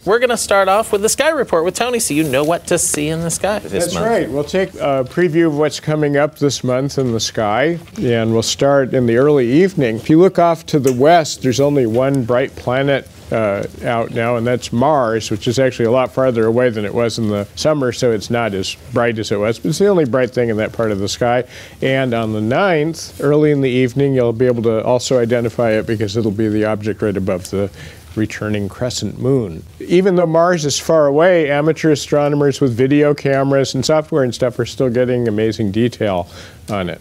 we're going to start off with the sky report with Tony, so you know what to see in the sky this month. That's right. We'll take a preview of what's coming up this month in the sky, and we'll start in the early evening. If you look off to the west, there's only one bright planet out now, and that's Mars, which is actually a lot farther away than it was in the summer, so it's not as bright as it was, but it's the only bright thing in that part of the sky. And on the 9th, early in the evening, you'll be able to also identify it because it'll be the object right above the returning crescent moon. Even though Mars is far away, amateur astronomers with video cameras and software and stuff are still getting amazing detail on it.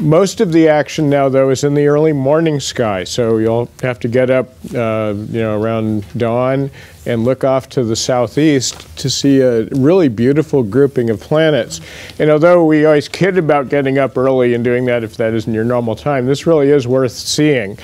Most of the action now, though, is in the early morning sky, so you'll have to get up around dawn and look off to the southeast to see a really beautiful grouping of planets. And although we always kid about getting up early and doing that if that isn't your normal time, this really is worth seeing.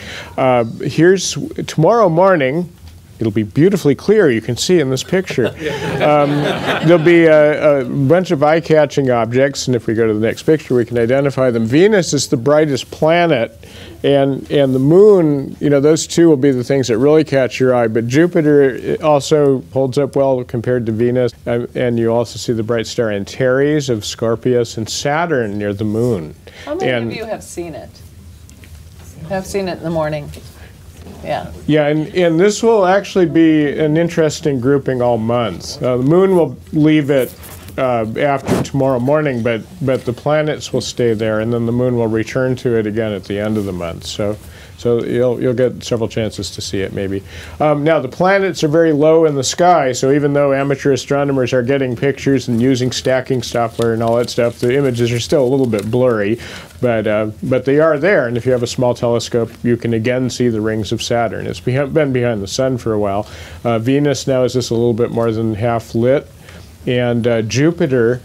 Here's tomorrow morning. It'll be beautifully clear, you can see in this picture. There'll be a bunch of eye-catching objects, and if we go to the next picture, we can identify them. Venus is the brightest planet, and the moon, those two will be the things that really catch your eye, but Jupiter also holds up well compared to Venus, and you also see the bright star Antares of Scorpius and Saturn near the moon. How many of you have seen it? Have seen it in the morning? Yeah. Yeah, and this will actually be an interesting grouping all month. The moon will leave it after tomorrow morning, but the planets will stay there, and then the moon will return to it again at the end of the month. So you'll get several chances to see it, maybe. Now, the planets are very low in the sky, so even though amateur astronomers are getting pictures and using stacking software and all that stuff, the images are still a little bit blurry, but they are there, and if you have a small telescope, you can again see the rings of Saturn. It's been behind the sun for a while. Venus now is just a little bit more than half lit, and Jupiter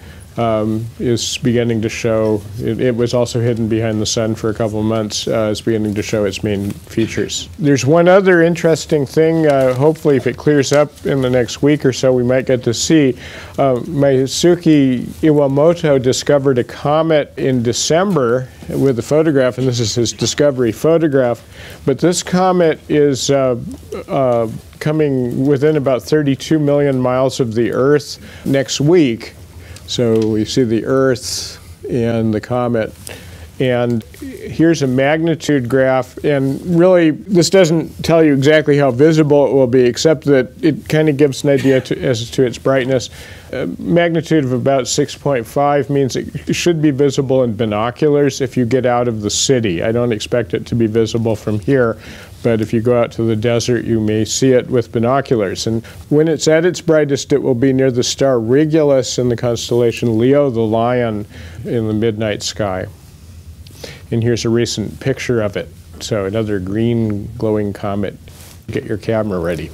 is beginning to show, it was also hidden behind the sun for a couple of months, is beginning to show its main features. There's one other interesting thing, hopefully if it clears up in the next week or so, we might get to see. Maisuke Iwamoto discovered a comet in December with a photograph, and this is his discovery photograph, but this comet is coming within about 32 million miles of the Earth next week. So we see the Earth and the comet. And here's a magnitude graph, and really this doesn't tell you exactly how visible it will be, except that it kind of gives an idea as to its brightness. A magnitude of about 6.5 means it should be visible in binoculars if you get out of the city. I don't expect it to be visible from here, but if you go out to the desert, you may see it with binoculars. And when it's at its brightest, it will be near the star Regulus in the constellation Leo the Lion in the midnight sky. And here's a recent picture of it. So another green glowing comet. Get your camera ready.